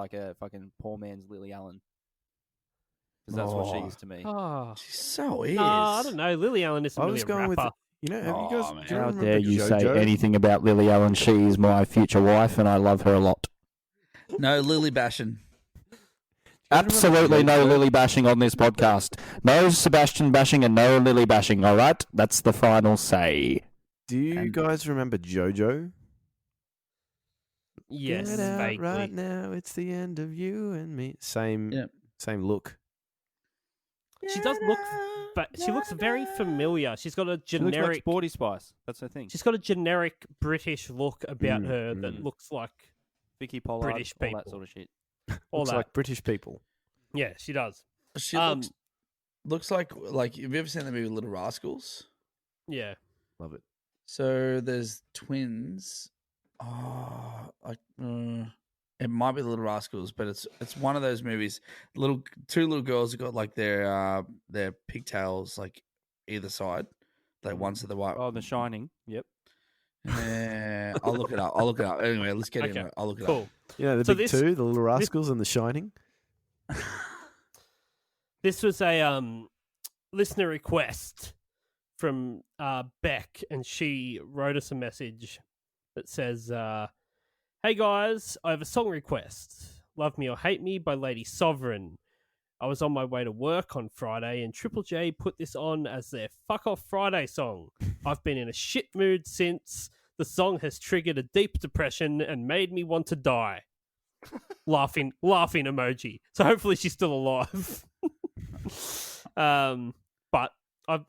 like a fucking poor man's Lily Allen. Because that's what she is to me. Oh, She so is. I don't know. Lily Allen isn't I really was a going rapper. with, you know, have you guys? man. Do you How remember dare you say JoJo? anything about Lily Allen? She is my future wife, and I love her a lot. No, Lily bashing. Absolutely no Lily bashing on this podcast. No Sebastian bashing and no Lily bashing, all right? That's the final say. Do you And- guys remember JoJo? Yes, Get out vaguely. right now. It's the end of you and me. Same look. She does look, but she looks very familiar. She's got a She looks like generic. Sporty Spice. That's her thing. She's got a generic British look about her that looks like Vicky Pollard, British all people. that sort of shit. all Looks that. like British people. Yeah, she does. She looks like have you ever seen the movie Little Rascals? Yeah. Love it. So there's twins. It might be the Little Rascals, but it's one of those movies. Two little girls have got like their pigtails like either side, like one's to the right. Oh, The Shining. Yep. Yeah, I'll look it up. Anyway, let's get into it. I'll look it Cool. up. You know, the So big two, the Little Rascals and The Shining. This was a listener request from Beck, and she wrote us a message that says, "Hey guys, I have a song request. Love Me or Hate Me by Lady Sovereign. I was on my way to work on Friday and Triple J put this on as their Fuck Off Friday song. I've been in a shit mood since. The song has triggered a deep depression and made me want to die." laughing emoji. So hopefully she's still alive. But I've,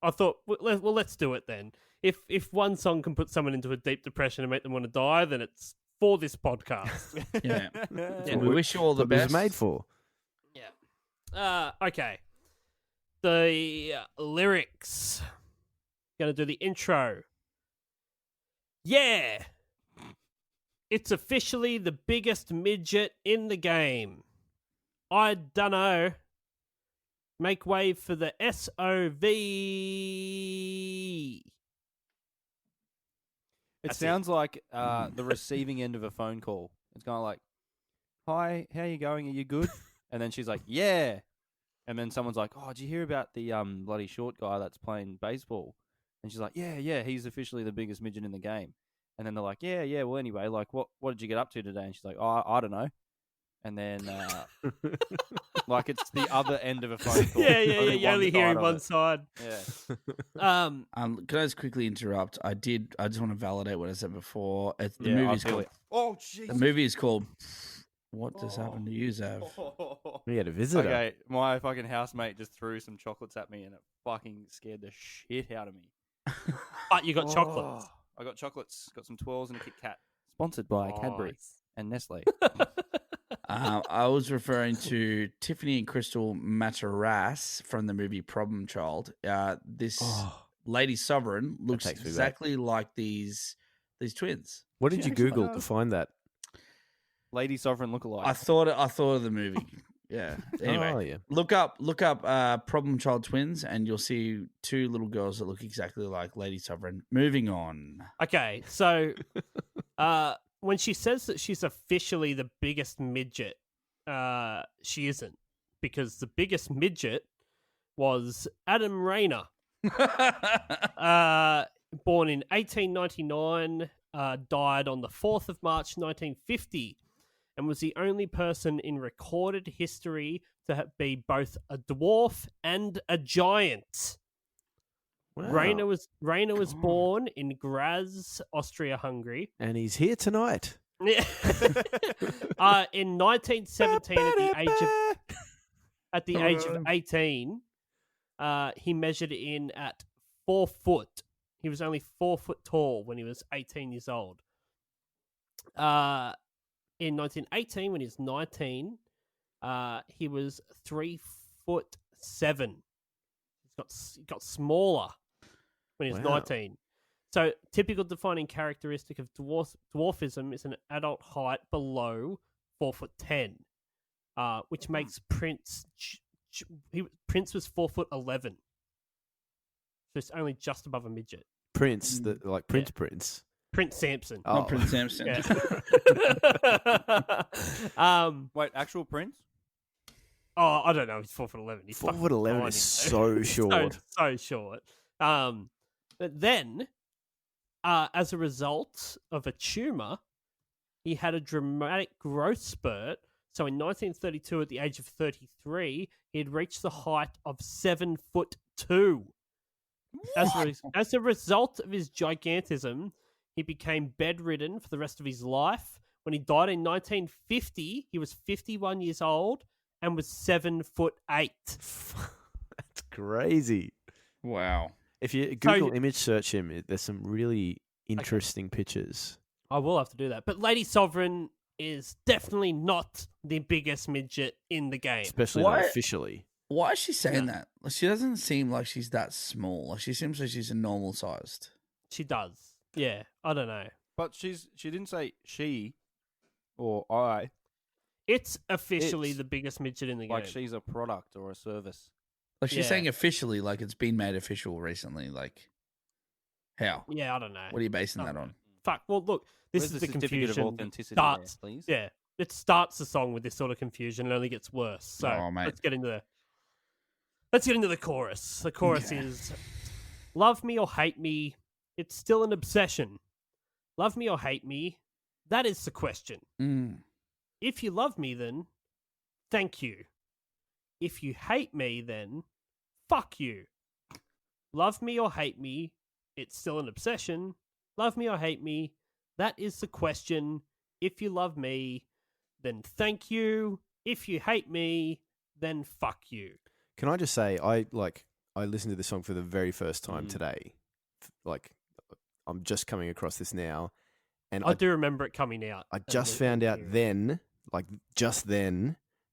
I thought, well, let's do it then. If one song can put someone into a deep depression and make them want to die, then it's for this podcast. Yeah. Yeah. We wish you all the What it was best. made for. Yeah. Okay. The lyrics. Gonna do the intro. Yeah. It's officially the biggest midget in the game. I dunno. Make way for the SOV. It That's sounds like the receiving end of a phone call. It's kind of like, "Hi, how you going? Are you good?" And then she's like, "Yeah." And then someone's like, "Oh, did you hear about the bloody short guy that's playing baseball?" And she's like, "Yeah, he's officially the biggest midget in the game." And then they're like, "Yeah. Well, anyway, like, what did you get up to today?" And she's like, "Oh, I don't know." And then, like, it's the other end of a phone call. Yeah. You only hearing of one it. side. Yeah. Can I just quickly interrupt? I just want to validate what I said before. The Yeah, movie's I feel called. it. Oh, jeez. The movie is called. What just happened to you, Zav? We had a visitor. Okay, my fucking housemate just threw some chocolates at me and it fucking scared the shit out of me. But you got chocolates. I got chocolates, got some twirls and a Kit Kat. Sponsored by Cadbury and Nestle. I was referring to Tiffany and Crystal Mataras from the movie Problem Child. This Lady Sovereign looks takes me back. exactly like these twins. What did She you actually Google to does. find that? Lady Sovereign lookalike. I thought of the movie. Yeah. Anyway, Oh, yeah. look up Problem Child twins, and you'll see two little girls that look exactly like Lady Sovereign. Moving on. Okay, so when she says that she's officially the biggest midget, she isn't, because the biggest midget was Adam Raynor, born in 1899, died on the 4th of March 1950, and was the only person in recorded history to be both a dwarf and a giant. Wow. Raynor was born in Graz, Austria-Hungary. And he's here tonight. In 1917, at the age of 18, he measured in at 4 foot. He was only 4 foot tall when he was 18 years old. In 1918, when he was 19, he was 3'7". He got smaller when he was 19. So, typical defining characteristic of dwarfism is an adult height below 4'10", which makes Prince. Prince was 4'11". So it's only just above a midget. Prince, Prince. Prince Samson. Oh. Not Prince Samson. Yeah. Wait, actual Prince? Oh, I don't know. He's 4'11". He's 4'11" fucking is tiny. so short. So short. But then, as a result of a tumor, he had a dramatic growth spurt. So in 1932, at the age of 33, he had reached the height of 7'2". As a result of his gigantism, he became bedridden for the rest of his life. When he died in 1950, he was 51 years old and was 7'8". That's crazy. Wow. If you Google image search him, there's some really interesting pictures. I will have to do that. But Lady Sovereign is definitely not the biggest midget in the game. Especially not officially. Why is she saying that? Like, she doesn't seem like she's that small. Like, she seems like she's a normal sized. She does. Yeah, I don't know. But she didn't say she or I. It's officially It's the biggest midget in the Like game. she's a product or a service. Like, she's Yeah. saying officially, like it's been made official recently. Like, how? Yeah, I don't know. What are you basing that on? Fuck. Well, look, this Where's is the the certificate of confusion. authenticity Starts, there, please? yeah, it starts the song with this sort of confusion and only gets worse. So Oh, mate. let's get into the chorus. The chorus is, "Love me or hate me, it's still an obsession. Love me or hate me, that is the question. Mm. If you love me, then thank you. If you hate me, then fuck you. Love me or hate me, it's still an obsession. Love me or hate me, that is the question. If you love me, then thank you. If you hate me, then fuck you." Can I just say, I listened to this song for the very first time today. Like, I'm just coming across this now, and I do remember it coming out. I just found out then,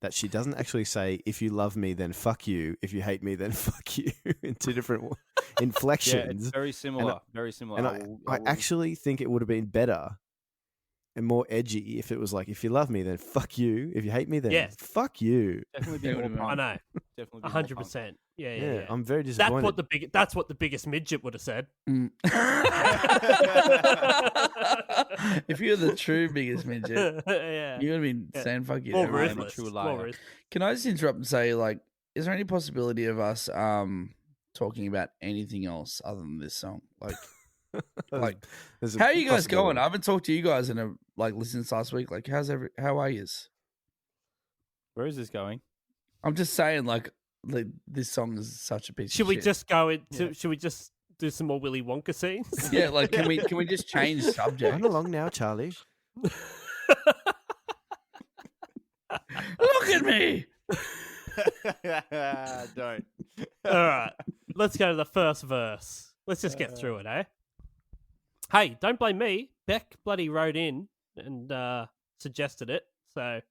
that she doesn't actually say, "If you love me, then fuck you. If you hate me, then fuck you," in two different Yeah, inflections. it's very similar. Very similar. And I actually think it would have been better and more edgy if it was like, "If you love me, then fuck you. If you hate me, then Yes. fuck you." definitely be Yeah, more would've been- punk. I know, Definitely be more 100%. Yeah. Yeah, I'm very disappointed. That's what the biggest midget would have said. Mm. If you're the true biggest midget, Yeah. you're gonna be saying fuck you. More to everyone. ruthless. ruthless. true More liar. ruthless. Can I just interrupt and say, like, is there any possibility of us talking about anything else other than this song? Like, There's a how are you guys possibility. going? I haven't talked to you guys in since last week. Like, how are you? Where is this going? I'm just saying, like this song is such a piece Should of we shit. just go into? Should we just do some more Willy Wonka scenes? Yeah, like, can we just change subject? Run along now, Charlie. Look at me. Don't. All right, let's go to the first verse. Let's just get through it, eh? Hey, don't blame me. Beck bloody wrote in and suggested it, so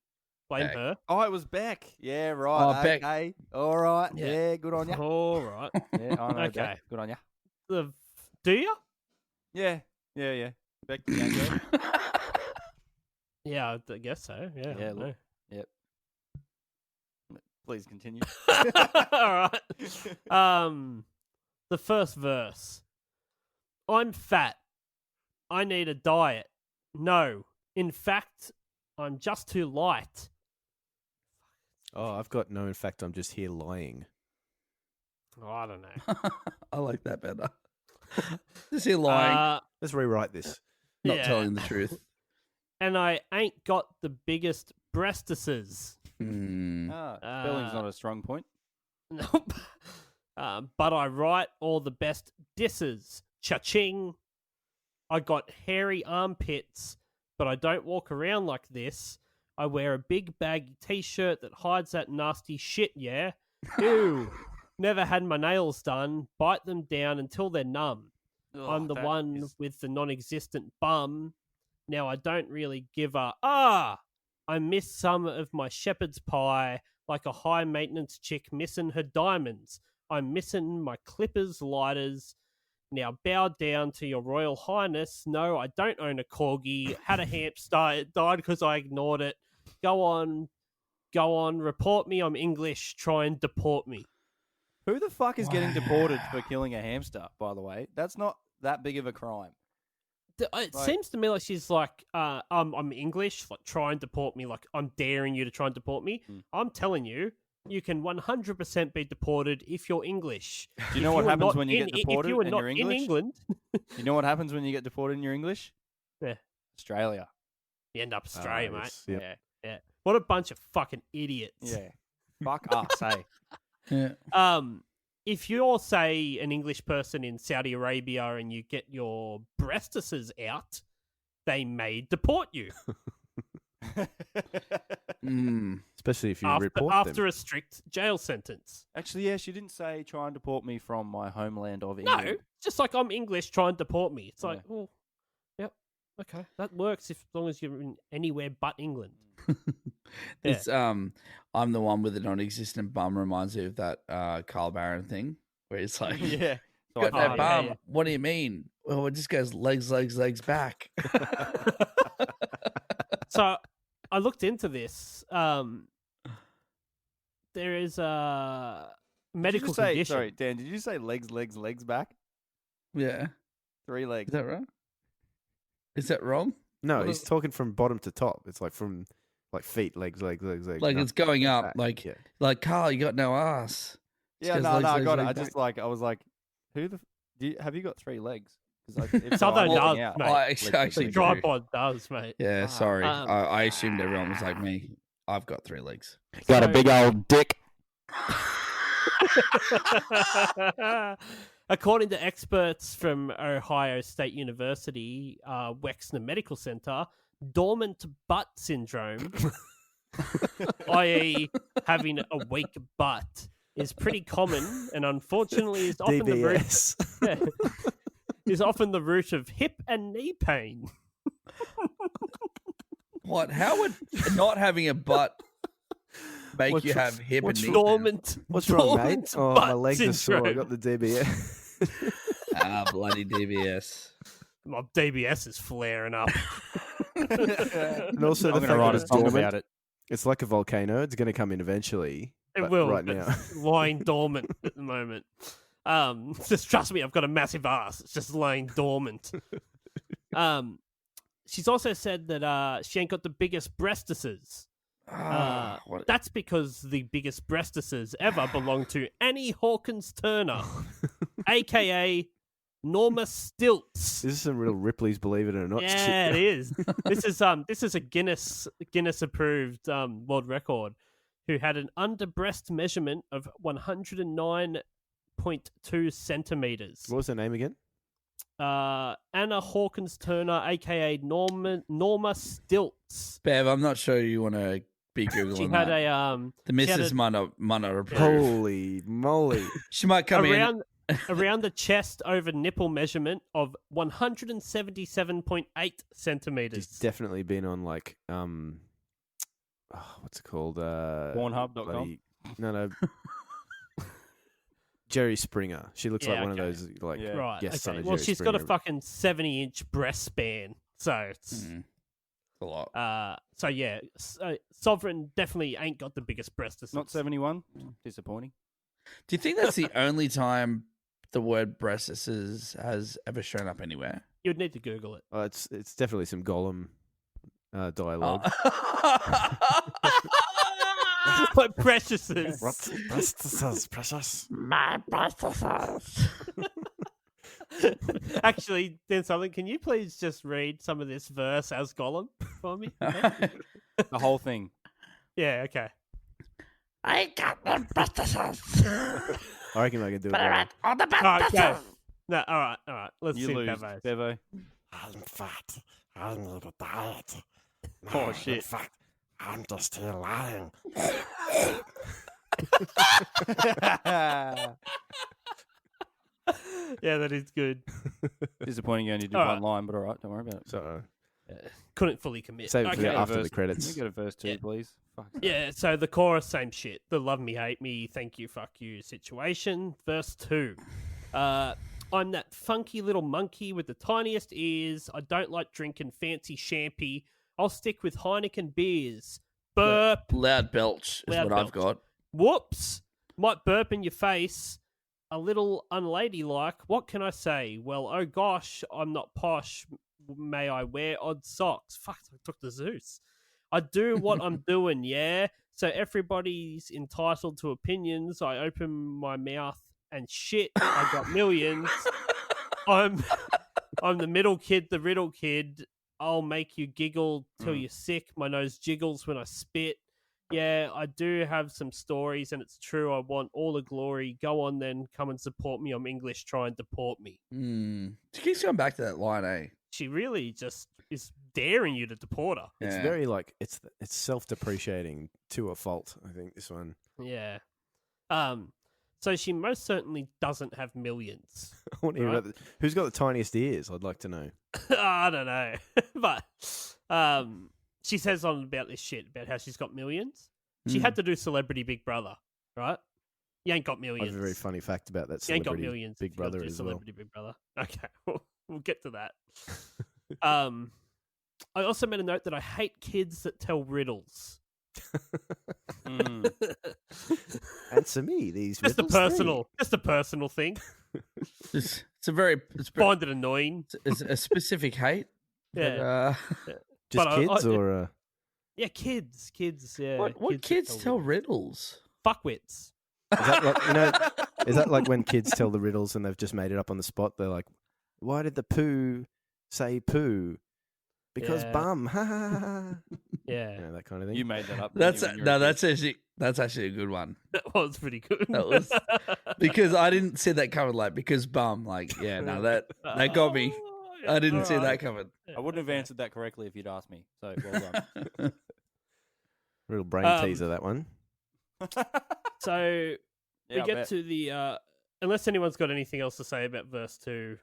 blame Beck. her. Oh, it was Beck. Yeah, right. Oh, Beck. Okay. All right. Yeah. Yeah, good on you. All right. Yeah, I know. Okay. Beck. Good on you. Do you? Yeah. Beck the gang girl. Yeah, I guess so. Yeah. Yeah, I look. Yep. Please continue. All right. The first verse. I'm fat. I need a diet. No. In fact, I'm just too light. Oh, I've got no. In fact, I'm just here lying. Oh, I don't know. I like that better. Just here lying, Let's rewrite this. not yeah. telling the truth. And I ain't got the biggest breasteses. Hmm. Spelling's not a strong point. Nope. But I write all the best disses. Cha-ching. I got hairy armpits, but I don't walk around like this. I wear a big baggy t-shirt that hides that nasty shit, yeah? Ew. Never had my nails done. Bite them down until they're numb. I'm the one with the non-existent bum. Now I don't really give a... I miss some of my shepherd's pie like a high-maintenance chick missing her diamonds. I'm missing my clippers lighters. Now bow down to your royal highness. No, I don't own a corgi. Had a hamster. It died because I ignored it. Go on. Report me. I'm English. Try and deport me. Who the fuck is getting deported for killing a hamster, by the way? That's not that big of a crime. It seems to me like she's like, I'm English, like try and deport me, like I'm daring you to try and deport me. I'm telling you, you can 100% be deported if you're English. Do you know what happens when you get deported if you are and not you're in English? England, You know what happens when you get deported and you're English? Yeah. Australia. you end up Australia, mate. yes, yep. Yeah. What a bunch of fucking idiots. Yeah. Fuck us, hey. Yeah. If you're, say, an English person in Saudi Arabia and you get your breasteses out, they may deport you Especially if you after report them. a strict jail sentence. Actually, yeah, she didn't say try and deport me from my homeland of No, England. just like I'm English, try and deport me. It's like, Yeah. well, yep, okay, that works as long as you're in anywhere but England. It's I'm the one with the non-existent bum reminds me of that Carl Barron thing where it's like, Yeah. So got I that found yeah, bum. yeah. What do you mean? Well, it just goes legs back. So I looked into this. There is a medical Did you say, condition. sorry, Dan, did you say legs back? Yeah, 3 legs. is that right? Is that wrong? No, What he's is- talking from bottom to top. It's like from like feet, legs. Like no, it's going up. back. Like yeah. like Carl, you got no ass. Yeah, Just no, goes I legs, got it. legs I just back. I was like, who have you got 3 legs? Because Southern does, mate. I actually The do. tripod does, mate. Yeah, sorry. Um, I assumed everyone was like me. I've got 3 legs. Got a big old dick. According to experts from Ohio State University, Wexner Medical Center, dormant butt syndrome, i.e., having a weak butt, is pretty common and unfortunately is often DBS. is often the root of hip and knee pain. What? How would not having a butt make What's you wr- have hip and what's knee? wrong? Dormant. What's wrong, mate? dormant Oh, my butt legs are sore. I syndrome. got the DBS. Ah, bloody DBS. My DBS is flaring up. And also I'm the going to fact write that a it's song dormant. about it. It's like a volcano. It's going to come in eventually. It but will. right but now. it's lying dormant at the moment. Just trust me, I've got a massive ass. It's just lying dormant. She's also said that she ain't got the biggest breasteses. What? That's because the biggest breasteses ever belong to Annie Hawkins Turner, aka Norma Stilts. This is some real Ripley's Believe It or Not Yeah, shit. it is. This is a Guinness approved world record. Who had an under breast measurement of 109.2 centimeters. What was her name again? Anna Hawkins Turner, aka Norma Stilts. Bev, I'm not sure you want to be googling She that. had a The she had missus a- might not approve. Holy moly. She might come in. around the chest over nipple measurement of 177.8 centimeters. She's definitely been on like what's it called? Pornhub.com? bloody- No. Jerry Springer. She looks Yeah, like one okay. of those like Yeah. Right. guests okay. on a Well, Jerry she's got a Springer. fucking 70-inch breast span, so it's. Mm, a lot. So yeah, Sovereign definitely ain't got the biggest breast. Not 71. Disappointing. Do you think that's the only time the word breastises has ever shown up anywhere? You'd need to Google it. It's definitely some Gollum dialogue. My preciouses. Breastises, precious? My preciouses. Actually, then something. Can you please just read some of this verse as Gollum for me? The whole thing. Yeah. Okay. I got them breastises. I reckon I can do it. But I better. went on the All right. Go. breastises. No. All right. Let's You see lose, Bevo's. Bevo. I'm fat. I need a diet. Oh, No, shit. In fact, I'm just here lying. Yeah, that is good. Disappointing you only did All one right. line, but all right, don't worry about it. So Couldn't fully commit. save it for Okay. after Verse- the credits. Can we get a verse 2, Yeah. please? Fuck. Yeah, so the chorus, same shit. The love me, hate me, thank you, fuck you situation. Verse 2. I'm that funky little monkey with the tiniest ears. I don't like drinking fancy champy. I'll stick with Heineken beers. Burp. Loud belch is Loud what I've belch. got. Whoops. Might burp in your face. A little unladylike. What can I say? Well, oh gosh, I'm not posh. may I wear odd socks? Fuck, I took the Zeus. I do what I'm doing, yeah? So everybody's entitled to opinions. I open my mouth and shit. I got millions. I'm the middle kid, the riddle kid. I'll make you giggle till you're sick. My nose jiggles when I spit. Yeah, I do have some stories, and it's true. I want all the glory. Go on then, come and support me. I'm English, try and deport me. She keeps going back to that line, eh? She really just is daring you to deport her. It's Yeah. very like it's self-depreciating to a fault. I think this one. Yeah. So she most certainly doesn't have millions. I want to hear about who's got the tiniest ears. I'd like to know. I don't know. But she says on about this shit about how she's got millions. She had to do Celebrity Big Brother, right? You ain't got I millions. have a very funny fact about that You ain't got celebrity millions. Big if you gotta Brother do as well. Celebrity Big Brother. Okay, we'll get to that. I also made a note that I hate kids that tell riddles. Answer me these. Just a riddles, personal thing. It's a very Find it annoying. it's a specific hate. Yeah, Just But kids or yeah, kids. Yeah, What kids tell riddles? fuckwits. is that like is that like when kids tell the riddles and they've just made it up on the spot? They're like, "Why did the poo say poo?" Because Yeah. bum. Ha ha ha, ha. Yeah, That kind of thing. You made that up. That's didn't you, when you were a kid? that's actually a good one that was pretty good. That was- because I didn't see that coming. Like because bum, like yeah, no, that got me. I didn't see that coming. I wouldn't have answered that correctly if you'd asked me. So well done. Real brain teaser, that one. So Yeah, we I get bet. to the unless anyone's got anything else to say about verse 2.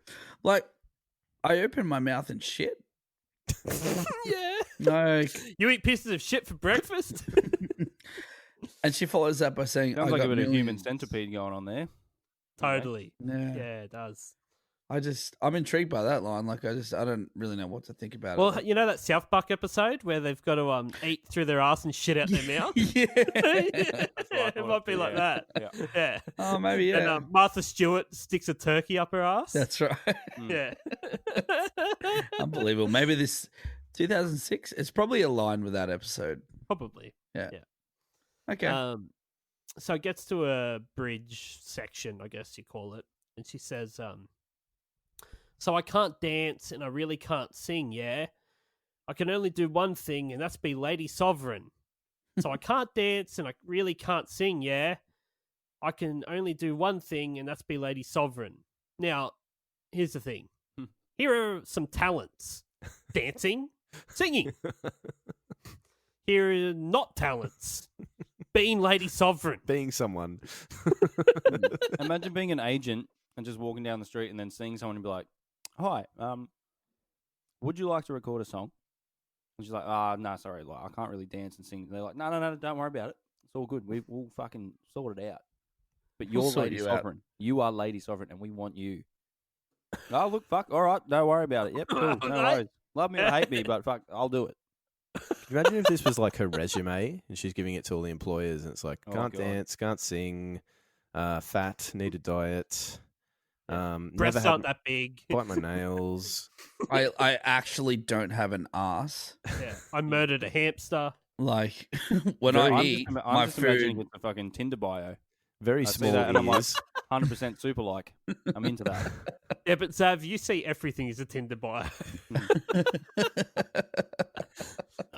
Like I opened my mouth and shit. Yeah. No, You eat pieces of shit for breakfast? and she follows that by saying, Sounds "I like got a bit of human millions." centipede going on there. Totally. Yeah. Yeah, it does. I'm intrigued by that line. Like I don't really know what to think about Well, it. you know that South Park episode where they've got to eat through their ass and shit out their mouth? Yeah. It might be like that. Yeah. Yeah. Oh, maybe yeah. And Martha Stewart sticks a turkey up her ass. That's right. Yeah. Unbelievable. Maybe this 2006. It's probably aligned with that episode. Probably. Okay. So it gets to a bridge section, I guess you call it, and she says, "So I can't dance and I really can't sing, yeah? I can only do one thing, and that's be Lady Sovereign. So I can't dance and I really can't sing, yeah? I can only do one thing, and that's be Lady Sovereign. Now, here's the thing. Here are some talents. Dancing, singing. Here are not talents. Being Lady Sovereign. Being someone. Imagine being an agent and just walking down the street and then seeing someone and be like, "Hi, would you like to record a song?" And she's like, no, sorry, like, I can't really dance and sing." They're like, no, don't worry about it. It's all good. We'll fucking sort it out. But you're We'll sort Lady you out." Sovereign. You are Lady Sovereign, and we want you. Oh, look, fuck. All right, don't worry about it. Yep, cool. No Okay. worries. Love me or hate me, but fuck, I'll do it. Can you imagine if this was like her resume and she's giving it to all the employers and it's like, Oh, can't God. dance, can't sing, fat, need a diet, Breasts never aren't had, that big. bite my nails. I actually don't have an ass. Yeah. I murdered a hamster. Like when Very- I I'm eat just, my I'm just imagining food. it's a fucking Tinder bio. Very I see small that and I'm like, ears. 100% super like. I'm into that. Yeah, but Zav, you see everything as a Tinder bio.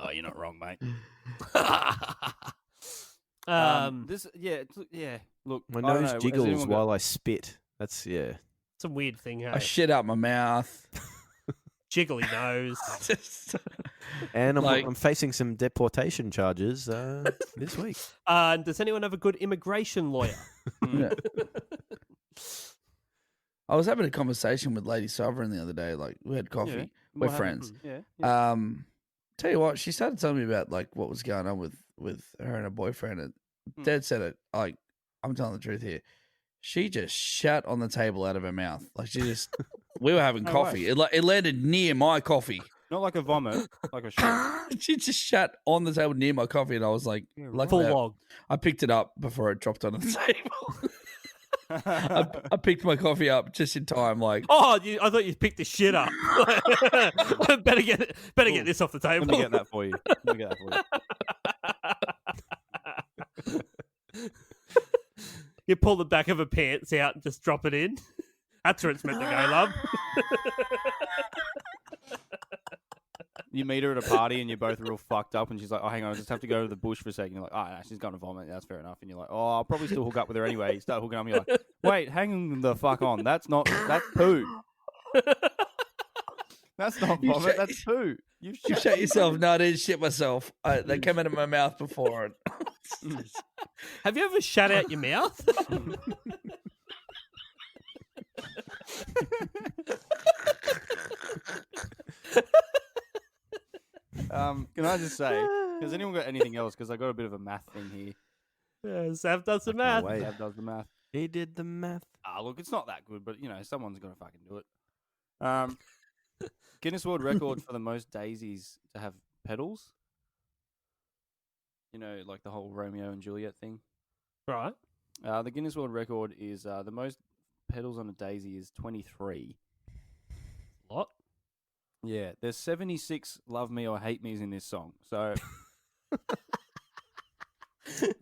Oh, you're not wrong, mate. It's Yeah. Look, My I don't nose know, has jiggles anyone got- while I spit. That's, yeah. a weird thing, hey? I shit out my mouth. Jiggly nose. Just- And Like- I'm facing some deportation charges this week. Does anyone have a good immigration lawyer? Yeah. I was having a conversation with Lady Sovereign the other day. Like we had coffee. Yeah. We're What friends. happened? Yeah. Tell you what, she started telling me about like what was going on with her and her boyfriend. And Dad said it. Like I'm telling the truth here. She just shat on the table out of her mouth. Like she just. We were having No coffee. way. It landed near my coffee. Not like a vomit, like a shit. She just shat on the table near my coffee, and I was like, Yeah, luckily Full I- log. I picked it up before it dropped onto the table. I picked my coffee up just in time. Like, Oh, I thought you picked the shit up. better get this off the table. Let me get that for you. You pull the back of her pants out and just drop it in. That's where it's meant to go, love. You meet her at a party and you're both real fucked up, and she's like, "Oh, hang on, I just have to go to the bush for a second." You're like, "Oh, no, she's going to vomit. That's fair enough." And you're like, "Oh, I'll probably still hook up with her anyway." You start hooking up, and you're like, "Wait, hang the fuck on. That's poo. That's not vomit. That's poo. You shut yourself. No, I didn't shit myself. They came out of my mouth before. Have you ever shut out your mouth? Can I just say, has anyone got anything else? Because I got a bit of a math thing here. Yeah, Sav does the math. wait. Dad does the math. He did the math. Look, it's not that good, but someone's got to fucking do it. Guinness World Record for the most daisies to have petals. Like the whole Romeo and Juliet thing. Right. The Guinness World Record is the most petals on a daisy is 23. What? Yeah, there's 76 "Love Me or Hate Me's" in this song. So,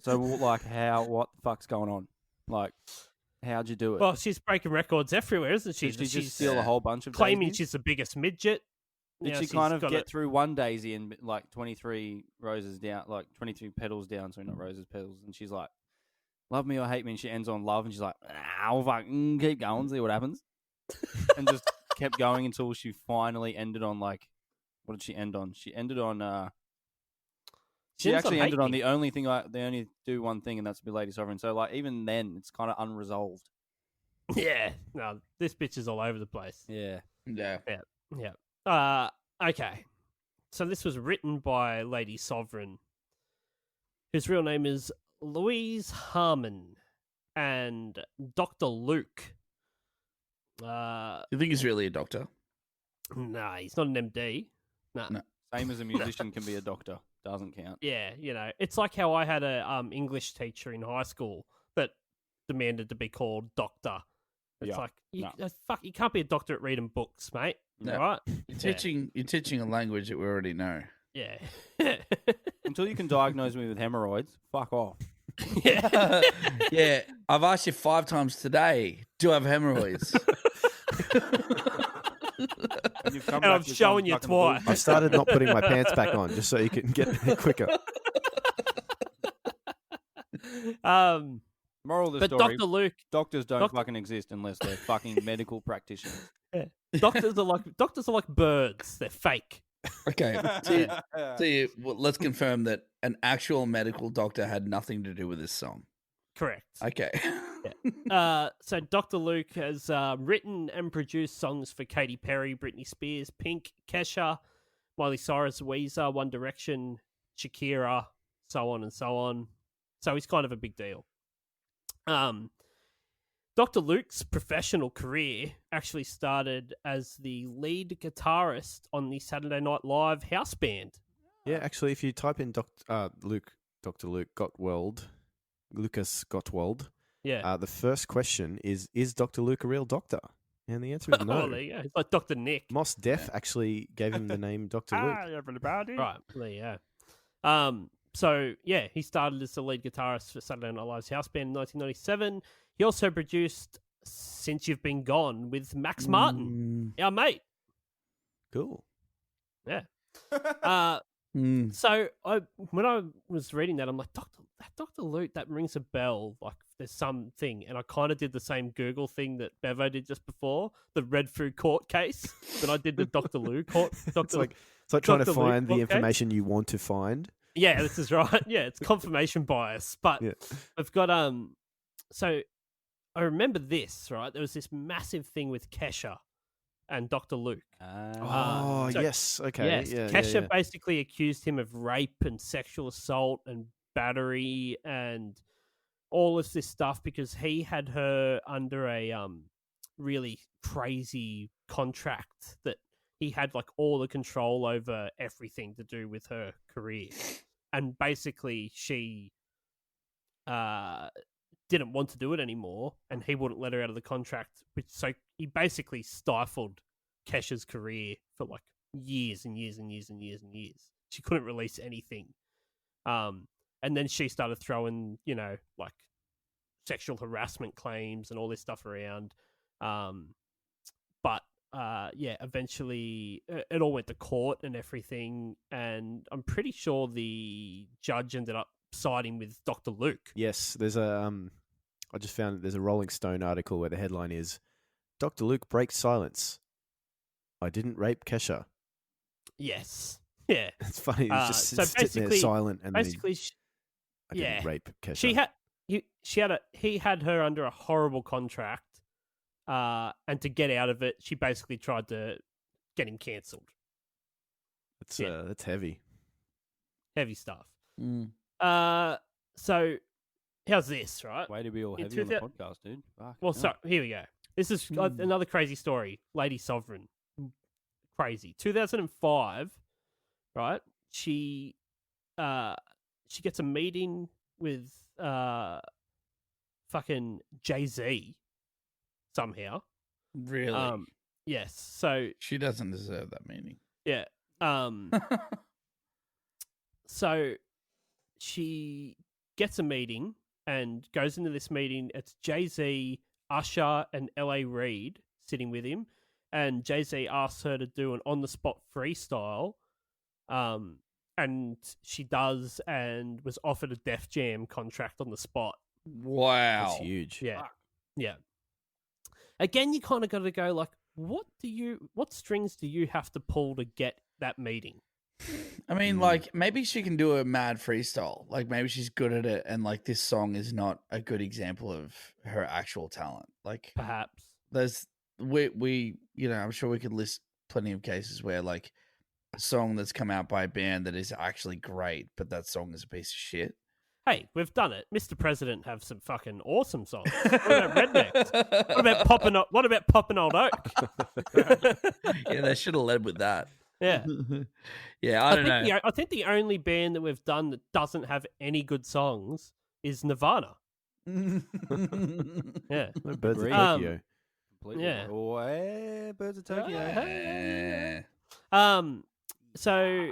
what the fuck's going on? Like, how'd you do it? Well, she's breaking records everywhere, isn't she? Did she just steal a whole bunch of claiming daisies? she's the biggest midget. Did she kind of get through one daisy and like 23 roses down, like 23 petals down, sorry, not roses, petals, and she's like, "Love me or hate me," and she ends on love, and she's like, "I'll fucking keep going, see what happens," and just kept going until she finally ended on like, what did she end on? She ended on she actually ended on the only thing they only do one thing, and that's be Lady Sovereign. So like even then, it's kind of unresolved. Yeah, no, this bitch is all over the place. Yeah. Okay. So this was written by Lady Sovereign, whose real name is Louise Harmon, and Dr. Luke. You think he's really a doctor? Nah, he's not an MD. Nah. No. Same as a musician can be a doctor. Doesn't count. Yeah, it's like how I had a English teacher in high school that demanded to be called doctor. It's like you can't be a doctor at reading books, mate. No. Right? You're teaching a language that we already know. Yeah. Until you can diagnose me with hemorrhoids, fuck off. Yeah. Yeah, I've asked you 5 times today. Do I have hemorrhoids? And I'm showing you twice. I started not putting my pants back on just so you can get there quicker. Moral of the but story: Dr. Luke, doctors don't fucking exist unless they're fucking medical practitioners. doctors are like birds. They're fake. Okay, let's confirm that an actual medical doctor had nothing to do with this song. Correct. Okay. So Dr. Luke has written and produced songs for Katy Perry, Britney Spears, Pink, Kesha, Miley Cyrus, Weezer, One Direction, Shakira, so on and so on. So he's kind of a big deal. Dr. Luke's professional career actually started as the lead guitarist on the Saturday Night Live house band. Yeah, actually, if you type in Dr. Luke Gottwald, Lucas Gottwald, the first question is Dr. Luke a real doctor? And the answer is no. Oh, there you go. It's like Dr. Nick. Mos Def actually gave him the name Dr. Luke. Everybody. Right, there you go. So, yeah, he started as the lead guitarist for Saturday Night Live's house band in 1997. He also produced Since You've Been Gone with Max Martin, our mate. Cool. Yeah. So when I was reading that, I'm like, Dr. Luke, that rings a bell. Like there's something. And I kind of did the same Google thing that Bevo did just before, the Red Food court case. But I did the Dr. Luke court. It's like trying to find the information you want to find. Yeah, this is right. Yeah, it's confirmation bias. But I've got so I remember this, right? There was this massive thing with Kesha and Dr. Luke. Yes. Okay. Yes, Yeah, Kesha basically accused him of rape and sexual assault and battery and all of this stuff because he had her under a really crazy contract that he had like all the control over everything to do with her career. And basically she didn't want to do it anymore, and he wouldn't let her out of the contract. So he basically stifled Kesha's career for like years and years and years and years and years. She couldn't release anything. And then she started throwing, like sexual harassment claims and all this stuff around. But eventually it all went to court and everything. And I'm pretty sure the judge ended up siding with Dr. Luke. Yes, there's I just found there's a Rolling Stone article where the headline is, Dr. Luke breaks silence. I didn't rape Kesha. Yes. Yeah. It's funny. He's just sitting there silent. And basically, I didn't rape He Kesha. had her under a horrible contract, and to get out of it, she basically tried to get him cancelled. That's heavy. Heavy stuff. Mm. So how's this, right? Way to be all heavy on the podcast, dude. Fuck. Well, so here we go. This is another crazy story. Lady Sovereign. Crazy. 2005, right? She gets a meeting with fucking Jay-Z somehow. Really? Yes. So she doesn't deserve that meaning. yeah. So she gets a meeting and goes into this meeting. It's Jay-Z, Usher, and L.A. Reid sitting with him. And Jay-Z asks her to do an on-the-spot freestyle. And she does and was offered a Def Jam contract on the spot. Wow. That's huge. Yeah. Yeah. Again, you kind of got to go like, what strings do you have to pull to get that meeting? I mean, like, maybe she can do a mad freestyle. Like, maybe she's good at it, and like this song is not a good example of her actual talent. Like, perhaps we I'm sure we could list plenty of cases where like a song that's come out by a band that is actually great, but that song is a piece of shit. Hey, we've done it. Mr. President have some fucking awesome songs. What about Rednecks? What about Poppin' Old Oak? Yeah, they should have led with that. Yeah. Yeah, I don't know. I think the only band that we've done that doesn't have any good songs is Nirvana. Yeah. Birds of Tokyo. Completely. Yeah. Oh, Birds of Tokyo. So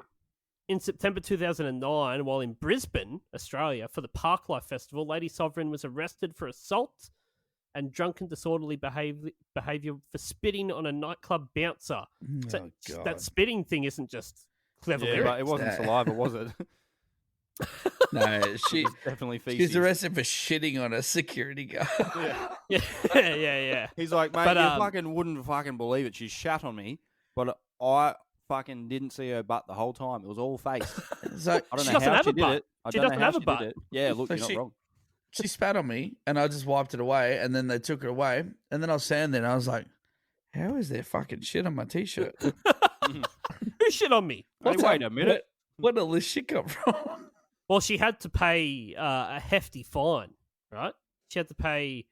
in September 2009, while in Brisbane, Australia, for the Parklife Festival, Lady Sovereign was arrested for assault and drunken disorderly behaviour for spitting on a nightclub bouncer. So God. that spitting thing isn't just clever Yeah, lyrics. but it wasn't saliva, was it? No, It's definitely feces. she's arrested for shitting on a security guard. Yeah. He's like, mate, But, you fucking wouldn't fucking believe it. She shat on me, but I fucking didn't see her butt the whole time. It was all face. So I don't She know doesn't how have she a did butt. it. I She don't know doesn't how have a she butt. did it. Yeah, look, So you're not wrong. she spat on me, and I just wiped it away, and then they took it away, and then I was standing there, and I was like, how is there fucking shit on my t-shirt? Who shit on me? Wait a minute. Where did all this shit come from? Well, she had to pay a hefty fine, right? She had to pay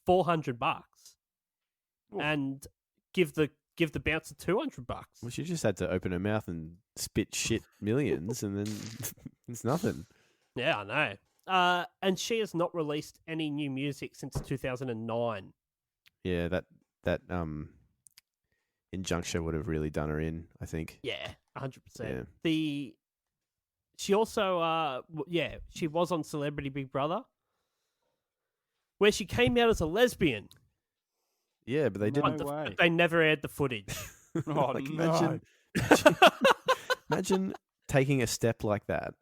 $400 and give the bouncer $200. Well, she just had to open her mouth and spit shit millions, and then it's nothing. Yeah, I know. And she has not released any new music since 2009. Yeah, that injunction would have really done her in, I think. Yeah, 100%. Yeah. She also, she was on Celebrity Big Brother, where she came out as a lesbian. Yeah, but they didn't. But they never aired the footage. Oh, Like, no. imagine taking a step like that.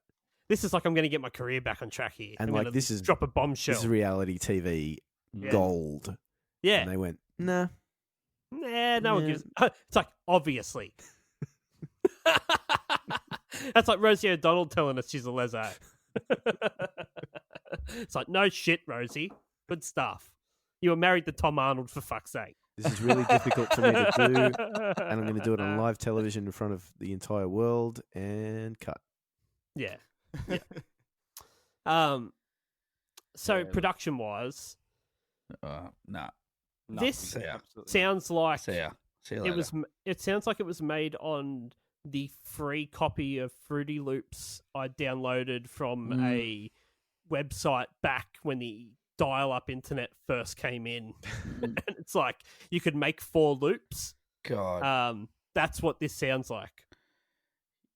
This is like I'm going to get my career back on track here. And I'm like gonna this is drop a bombshell. This is reality TV gold. Yeah. And they went, nah. Nah, no one gives. It's like, obviously. That's like Rosie O'Donnell telling us she's a leso. It's like, no shit, Rosie. Good stuff. You were married to Tom Arnold, for fuck's sake. This is really difficult for me to do, and I'm going to do it on live television in front of the entire world, and cut. Yeah. So production-wise, Nah. this See ya. sounds like See ya. See you later. It sounds like it was made on the free copy of Fruity Loops I downloaded from a website back when the dial-up internet first came in, and it's like you could make 4 loops. God, That's what this sounds like.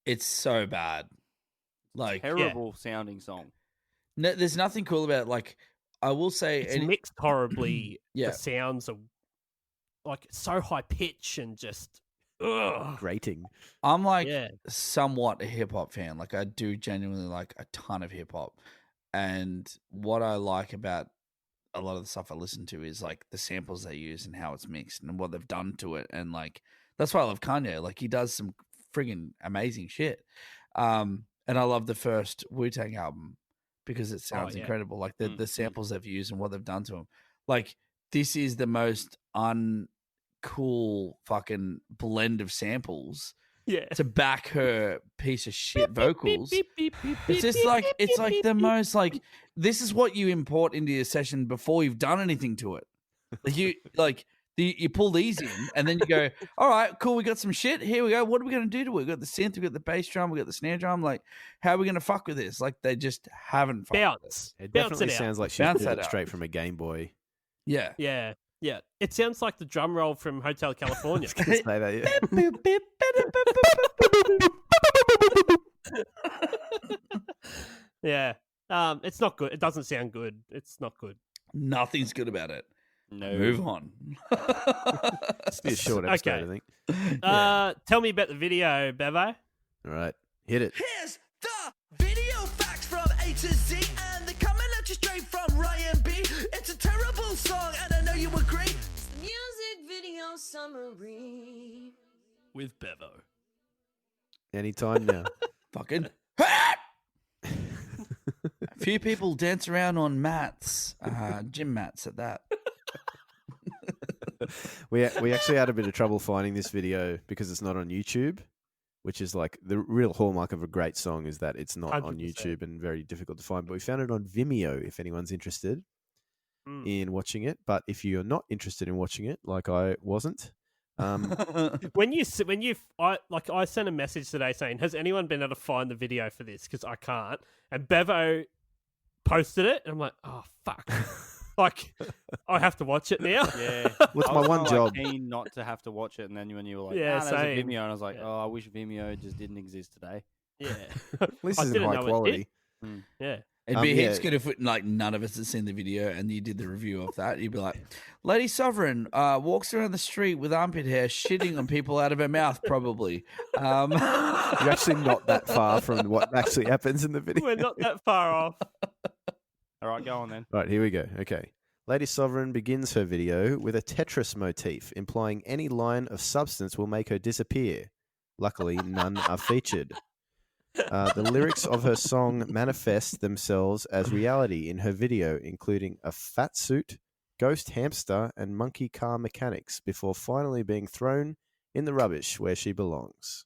it's so bad. Like, Terrible sounding song. no, there's nothing cool about it. Like, I will say, It's mixed horribly. Yeah. The sounds are like so high pitch and just ugh. Grating. I'm like Yeah. somewhat a hip hop fan. Like, I do genuinely like a ton of hip hop, and what I like about a lot of the stuff I listen to is like the samples they use and how it's mixed and what they've done to it. And like, that's why I love Kanye. Like, he does some friggin' amazing shit. And I love the first Wu-Tang album because it sounds incredible. Like the samples they've used and what they've done to them. Like, this is the most uncool fucking blend of samples to back her piece of shit vocals. It's just like, it's like the most like, this is what you import into your session before you've done anything to it. You pull these in and then you go, all right, cool, we got some shit. Here we go. What are we going to do to it? We got the synth, we got the bass drum, we got the snare drum. Like, how are we going to fuck with this? Like, they just haven't fucked with this. It Bounce definitely it out. sounds like she's Bounce pulled that it out. straight from a Game Boy. Yeah. Yeah. It sounds like the drum roll from Hotel California. Say that, Yeah. It's not good. It doesn't sound good. It's not good. Nothing's good about it. No. Move on. It's be a short episode, Okay. I think. Tell me about the video, Bevo. All right, hit it. Here's the video facts from A to Z, and they're coming at you straight from Ryan B. It's a terrible song, and I know you agree. Music video summary. With Bevo. Anytime now. Fucking. A few people dance around on mats, gym mats at that. We actually had a bit of trouble finding this video because it's not on YouTube, which is like the real hallmark of a great song is that it's not on 100%. YouTube and very difficult to find. But we found it on Vimeo if anyone's interested in watching it. But if you're not interested in watching it, like I wasn't, I sent a message today saying, has anyone been able to find the video for this? Because I can't. And Bevo posted it, and I'm like, oh, fuck. Like, I have to watch it now. Yeah. What's I my was one kinda, job? Like, keen not to have to watch it, and then when you were like, Yeah, there's a same. Vimeo, and I was like, Yeah. oh, I wish Vimeo just didn't exist today. Yeah. At least I it's in didn't high know it quality. did. Yeah. It'd be yeah. heaps good if like none of us had seen the video and you did the review of that. You'd be like, Lady Sovereign walks around the street with armpit hair, shitting on people out of her mouth, probably. You're actually not that far from what actually happens in the video. We're not that far off. All right, go on then. Right, here we go. Okay. Lady Sovereign begins her video with a Tetris motif, implying any line of substance will make her disappear. Luckily, none are featured. The lyrics of her song manifest themselves as reality in her video, including a fat suit, ghost hamster, and monkey car mechanics, before finally being thrown in the rubbish where she belongs.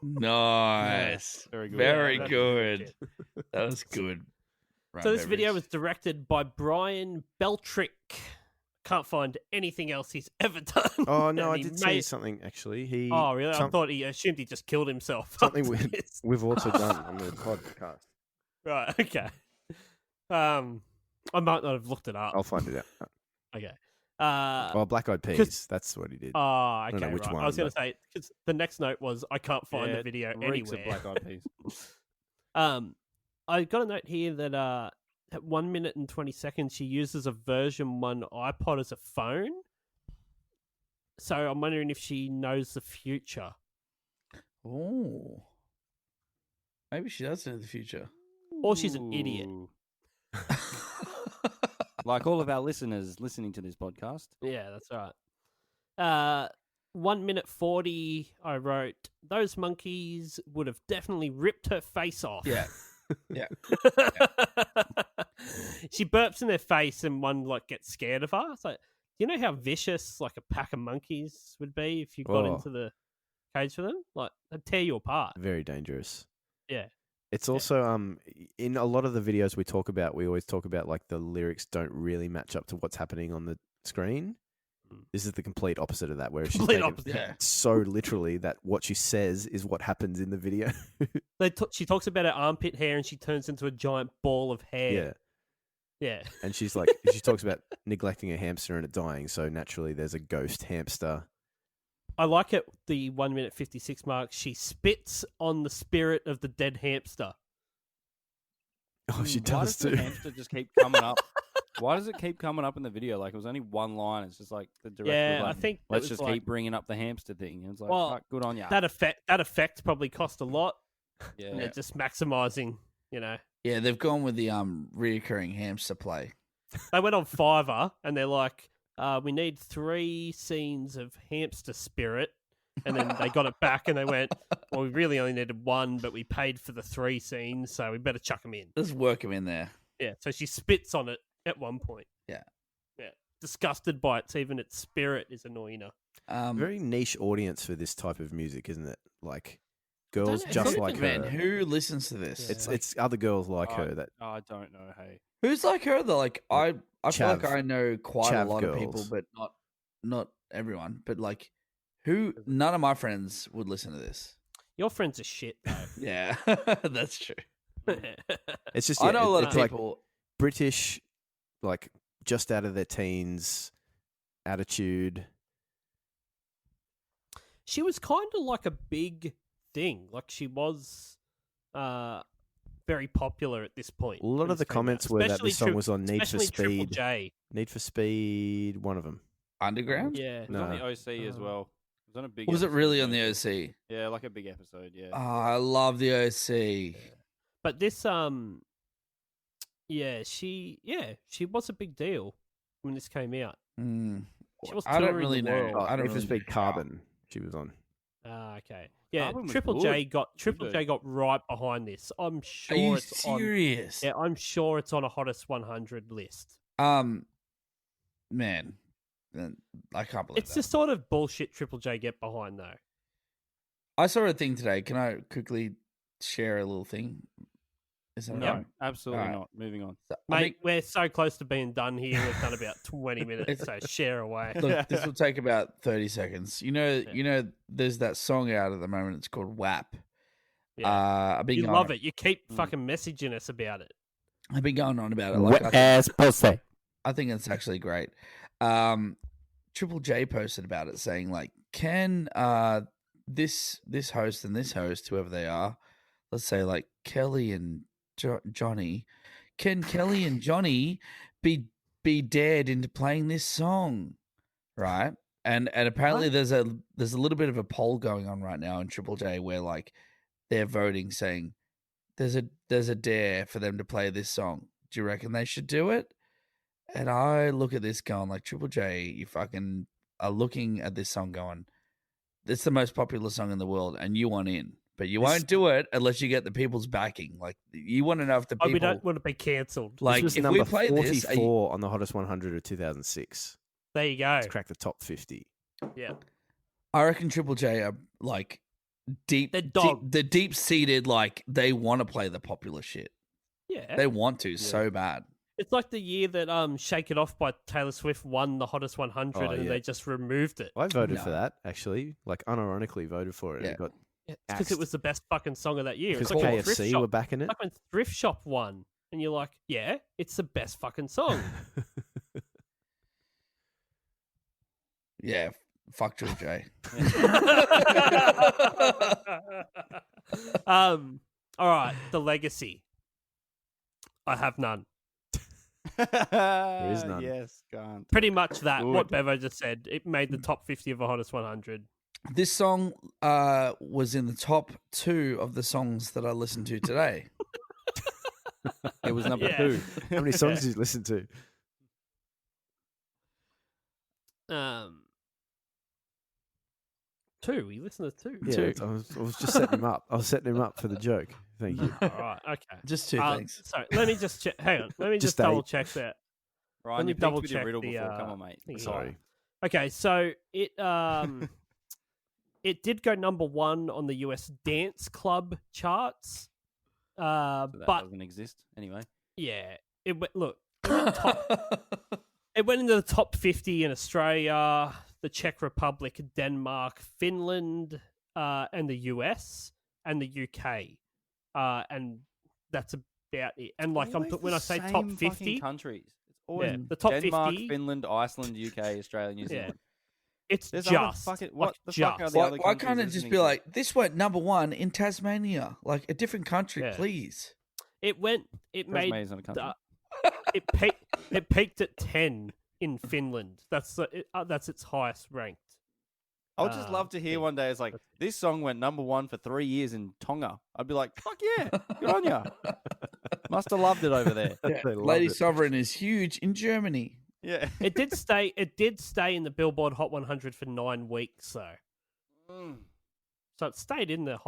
Nice. Very good. Very that's good. That was good. So this video was directed by Brian Beltrick. Can't find anything else he's ever done. Oh, no, I And he did see made- something, actually. He Oh, really? I some- thought he assumed he just killed himself. something after we, this. we've also done on the podcast. Right, okay. I might not have looked it up. I'll find it out. Okay. Well, Black Eyed Peas. That's what he did. Oh, don't know okay, which right. one, I was going to but- say, because the next note was, I can't find Yeah, the video reeks of anywhere. Black Eyed Peas. I got a note here that at 1 minute and 20 seconds, she uses a version 1 iPod as a phone. So I'm wondering if she knows the future. Oh. Maybe she does know the future. Or she's an idiot. Ooh. Like all of our listeners listening to this podcast. Yeah, that's right. 1 minute 40, I wrote, those monkeys would have definitely ripped her face off. Yeah. Yeah. She burps in their face and one like gets scared of her. It's like, do you know how vicious like a pack of monkeys would be if you got Oh. into the cage for them? Like, they'd tear you apart. Very dangerous. Yeah. It's also in a lot of the videos we talk about, we always talk about like the lyrics don't really match up to what's happening on the screen. This is the complete opposite of that, where she's Complete taken opposite. Yeah. so literally that what she says is what happens in the video. She talks about her armpit hair and she turns into a giant ball of hair. Yeah. Yeah. And she talks about neglecting a hamster and it dying. So naturally, there's a ghost hamster. I like it. The 1 minute 56 mark. She spits on the spirit of the dead hamster. Oh, she Why does does the too. hamster just keep coming up? Why does it keep coming up in the video? Like, it was only one line. It's just like the director Yeah, was I like, think it let's was just like- keep bringing up the hamster thing. And it's like, Well, fuck, good on you. That effect probably cost a lot, Yeah. and they're just maximizing. You know, Yeah, they've gone with the reoccurring hamster play. they went on Fiverr and they're like, we need 3 scenes of hamster spirit. And then they got it back and they went, well, we really only needed 1, but we paid for the 3 scenes, so we better chuck them in. Let's work him in there. Yeah, so she spits on it at one point. Yeah. Yeah. Disgusted by it, even its spirit is annoying her. Very niche audience for this type of music, isn't it? Like don't girls know, just it's like Man, her. who listens to this? It's other girls like Oh, her that I don't know. Hey, Who's like her though? Like I feel like Chav- I know quite a Chav lot of people, girls. but not everyone. But like, who? None of my friends would listen to this. Your friends are shit, though. Yeah, that's true. it's just I know a lot of it's like people. British, like just out of their teens, attitude. She was kind of like a big thing. Like, she was very popular at this point. A lot when of the this came out. comments were that Especially this song was on Need for especially Triple Speed. J. Need for Speed, one of them. Underground? Yeah. it was on the No. OC as well. It was on a big. Was it episode, really yeah. on the OC? Yeah, like a big episode. Yeah. Oh, I love the OC. But this, she was a big deal when this came out. Mm. She was I don't touring really the know. world. I don't Need for really Speed know. Carbon. She was on. Ah, okay. Yeah, Carbon was Triple good. J got Triple Good. J got right behind this. I'm Are sure you it's on. serious? Yeah, I'm sure it's on a hottest 100 list. Man, I can't believe It's that. the sort of bullshit Triple J get behind, though. I saw a thing today. Can I quickly share a little thing? Is that No, alright? absolutely Alright. not. Moving on. So, I Mate, we're so close to being done here. We've done about 20 minutes, It's- so share away. Look, this will take about 30 seconds. You know, there's that song out at the moment. It's called WAP. Yeah. I've been You going, love it. You keep fucking messaging us about it. I've been going on about it. Like, pussy. I think it's actually great. Triple J posted about it, saying like, "Can this host and this host, whoever they are, let's say like Kelly and Johnny, can Kelly and Johnny be dared into playing this song, right?" And apparently there's a little bit of a poll going on right now in Triple J where like they're voting, saying there's a dare for them to play this song. Do you reckon they should do it? And I look at this going like, Triple J, you fucking are looking at this song going, it's the most popular song in the world and you want in. But you won't do it unless you get the people's backing. Like, you want to know if the Oh, people... we don't want to be cancelled. Like, this was if number we play 44 this... on the hottest 100 of 2006. There you go. It's cracked the top 50. Yeah. I reckon Triple J are like They're dog. the deep-seated, like, they want to play the popular shit. Yeah. They want to so bad. It's like the year that Shake It Off by Taylor Swift won the hottest 100 Oh, and yeah. they just removed it. I voted No. for that, actually. Like, unironically voted for it. Yeah. It got Because axed. it was the best fucking song of that year. Because It's like when Thrift KFC Shop, were backing it. like when Thrift Shop won. And you're like, yeah, it's the best fucking song. Yeah, fuck Triple J. All right, the legacy. I have none. There is none. Yes, can't. Pretty much that. Good. What Bevo just said. It made the top 50 of the hottest 100. This song was in the top 2 of the songs that I listened to today. It was number Yeah. 2. How many songs did you listen to? Two. We listened to two. Yeah, I was just setting him up. I was setting him up for the joke. Thank you. All right. Okay. Just 2 things. Sorry. Let me just check. Hang on. Let me just Just double eight. check that. Ryan, me you picked double with your check riddle the, before. Come on, mate. thingy. Sorry. Okay, so it it did go number 1 on the US dance club charts. So that But doesn't exist anyway. yeah, it went, look, it went into the top 50 in Australia, the Czech Republic, Denmark, Finland, and the US and the UK. And that's about it. And like Always when the I say top same fucking 50, countries, it's always yeah, the top Denmark, 50, Finland, Iceland, UK, Australia, New Yeah. Zealand. it's There's other just fucking like what the fuck are just. the Why, other why countries can't it just listening be to? like, this went number 1 in Tasmania? Like a different country, Yeah. please. It made Tasmania's not a country. it peaked at 10 in Finland. That's its highest ranked. I would just love to hear thing. one day. It's like this song went number 1 for 3 years in Tonga. I'd be like, fuck yeah, good on ya. Must have loved it over there. They loved Lady it. Sovereign is huge in Germany. Yeah. It did stay in the Billboard Hot 100 for 9 weeks though. So it stayed in the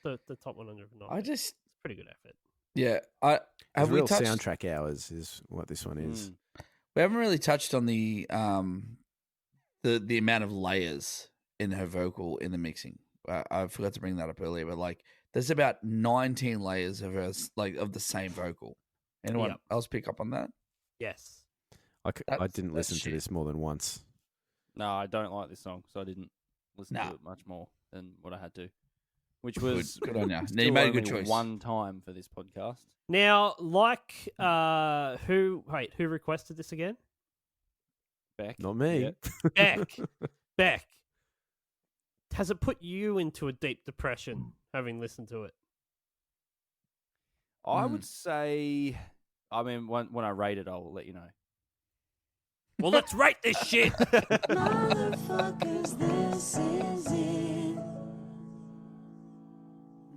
the top 100 for 9 I weeks. just, It's a pretty good effort. yeah. Have We real touched? soundtrack hours is what this one is. We haven't really touched on the amount of layers in her vocal in the mixing. I forgot to bring that up earlier, but like, there's about 19 layers of her, like, of the same vocal. Anyone Yep. else pick up on that? Yes. I That's- didn't that's listen to shit. this more than once. No, I don't like this song, so I didn't listen Nah. to it much more than what I had to. Which Good- was good on ya. No, still you made a good only choice. one time for this podcast. Now, like who requested this again? Beck. Not me. Yeah. Beck. Has it put you into a deep depression having listened to it? I would say, I mean, when I rate it, I'll let you know. Well, let's rate this shit. Motherfuckers, this is it.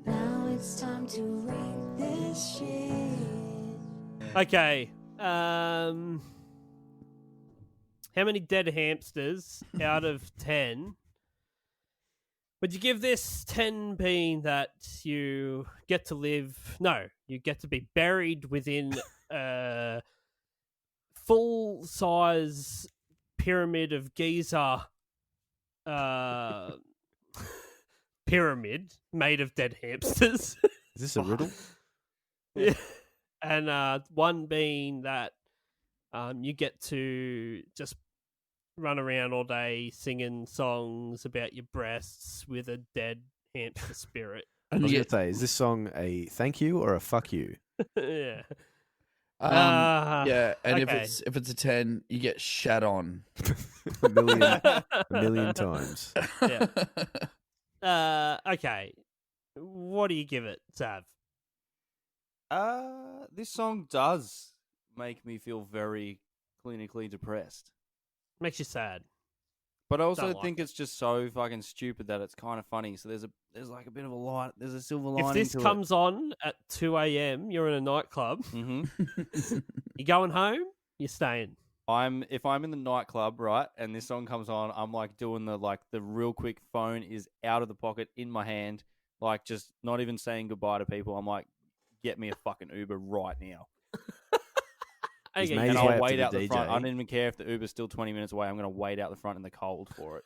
Now it's time to rate this shit. Okay. How many dead hamsters out of 10 would you give this? 10 being that you get to live, no, you get to be buried within a full-size pyramid of Giza pyramid made of dead hamsters. Is this a riddle? Yeah. And one being that you get to just run around all day singing songs about your breasts with a dead hamster spirit. I was going to say, is this song a thank you or a fuck you? Yeah. Yeah, and okay. if it's a 10, you get shat on. a million times. Yeah. Okay. What do you give it, Sav? This song does make me feel very clinically depressed. Makes you sad. But I also Don't like think it's just so fucking stupid that it's kind of funny. So there's like a bit of a light. There's a silver lining. If this to comes on at 2 a.m., you're in a nightclub. Mm-hmm. You going home? You're staying. If I'm in the nightclub, right, and this song comes on, I'm like doing the real quick phone is out of the pocket in my hand, like just not even saying goodbye to people. I'm like, get me a fucking Uber right now. He's Okay, made And his way I'll up wait to the out the front. DJ. I don't even care if the Uber's still 20 minutes away. I'm going to wait out the front in the cold for it.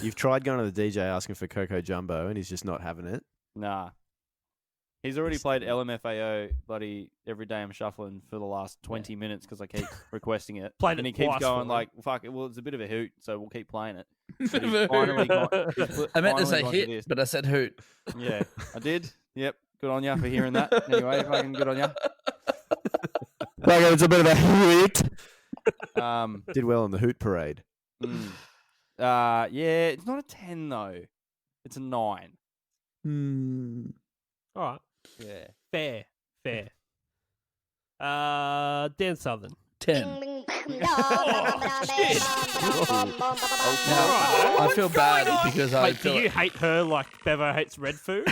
You've tried going to the DJ asking for Coco Jumbo and he's just not having it. Nah. He's already played LMFAO bloody Every Day I'm Shuffling for the last 20 minutes because I keep requesting it. Played and it he keeps twice going for like, fuck it, well, it's a bit of a hoot, so we'll keep playing it. Bit But of he's a finally hoot. got, I meant to say finally got to hit, this. but I said hoot. Yeah, I did. Yep. Good on ya for hearing that. Anyway, fucking good on ya. Like it's a bit of a hoot. Um, Did well on the hoot parade. yeah, it's not a 10 though. It's a 9. Hmm. All right. Yeah. Fair. Dan Southern. 10. Alright. I feel bad because I Wait, do feel you hate her like Bevo hates red food?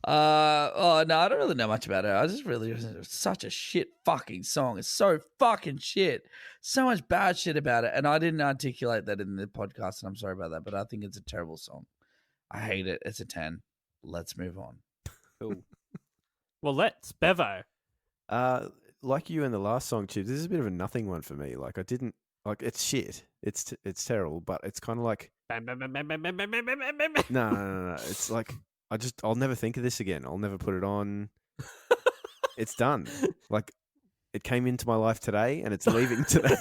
oh no, I don't really know much about her. I just really it's such a shit fucking song. It's so fucking shit. So much bad shit about it, and I didn't articulate that in the podcast, and I'm sorry about that. But I think it's a terrible song. I hate it. It's a 10. Let's move on. Cool. Well, let's Bevo. Like you in the last song, Chibs, this is a bit of a nothing one for me. Like I didn't like it's shit. It's terrible, but it's kind of like no. It's like I'll never think of this again. I'll never put it on. It's done. Like it came into my life today, and it's leaving today.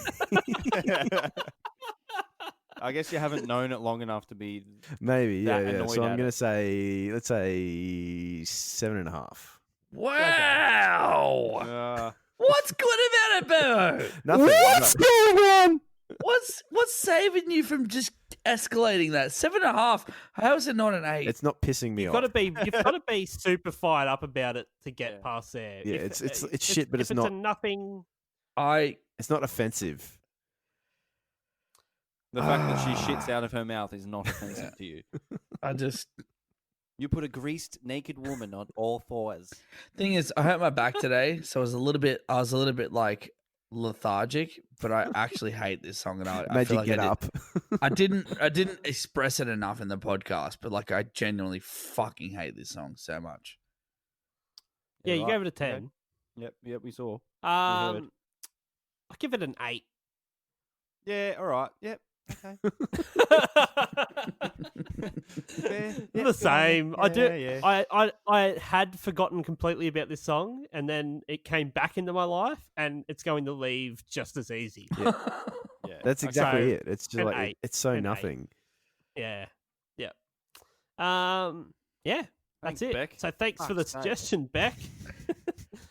I guess you haven't known it long enough to be. Maybe, that yeah. annoyed So I'm at going to it. say, let's say 7.5. Wow. What's good about it, Bevo? Nothing. What's no. going on? What's saving you from just escalating that? 7.5. How is it not an 8? It's not pissing me You've off. got to be super fired up about it to get past there. Yeah, If- it's shit, but if it's not. a nothing. It's not offensive. The fact that she shits out of her mouth is not offensive to you. You put a greased naked woman on all fours. Thing is, I hurt my back today, so I was a little bit like lethargic. But I actually hate this song, and I Made feel you like get up. I didn't express it enough in the podcast, but like I genuinely fucking hate this song so much. Yeah, you right. gave it a 10. Okay. Yep, we saw. heard. I'll give it an 8. Yeah, all right. Yep. Okay. The same. I do. Yeah. I had forgotten completely about this song, and then it came back into my life, and it's going to leave just as easy. Yeah. That's exactly So, it. It's just an like 8. it's so An 8. nothing. Yeah. Yeah. Yeah. That's Thanks, it. Beck. So thanks for the Fuck's sake. suggestion, Beck.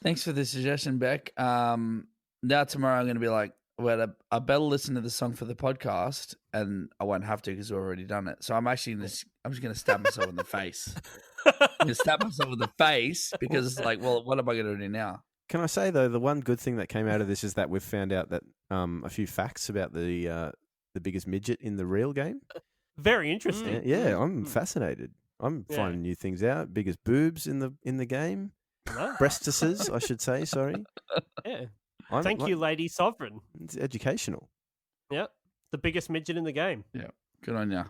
Thanks for the suggestion, Beck. Now tomorrow I'm going to be like, well, I better listen to the song for the podcast, and I won't have to because we've already done it. So I'm just going to stab myself in the face. I'm going to stab myself in the face because it's like, well, what am I going to do now? Can I say though, the one good thing that came out of this is that we've found out that a few facts about the biggest midget in the real game. Very interesting. Yeah, I'm fascinated. I'm finding new things out. Biggest boobs in the game. No. Breasteses, I should say. Sorry. Yeah. I'm, Thank you, Lady Sovereign. It's educational. Yep. The biggest midget in the game. Yeah, good on you.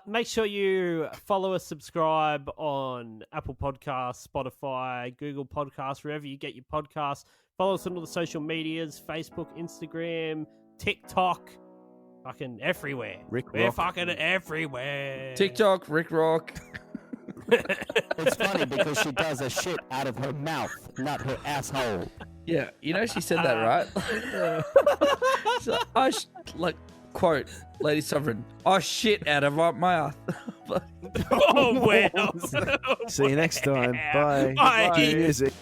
Make sure you follow us, subscribe on Apple Podcasts, Spotify, Google Podcasts, wherever you get your podcasts. Follow us on all the social medias, Facebook, Instagram, TikTok, fucking everywhere. We're Rock. fucking everywhere. TikTok, Rick Rock. It's funny because she does a shit out of her mouth, not her asshole. Yeah, you know she said that, right? So quote, Lady Sovereign, "Oh shit out of my mouth." Oh, wow. See you next time. Bye. Bye. Cue music.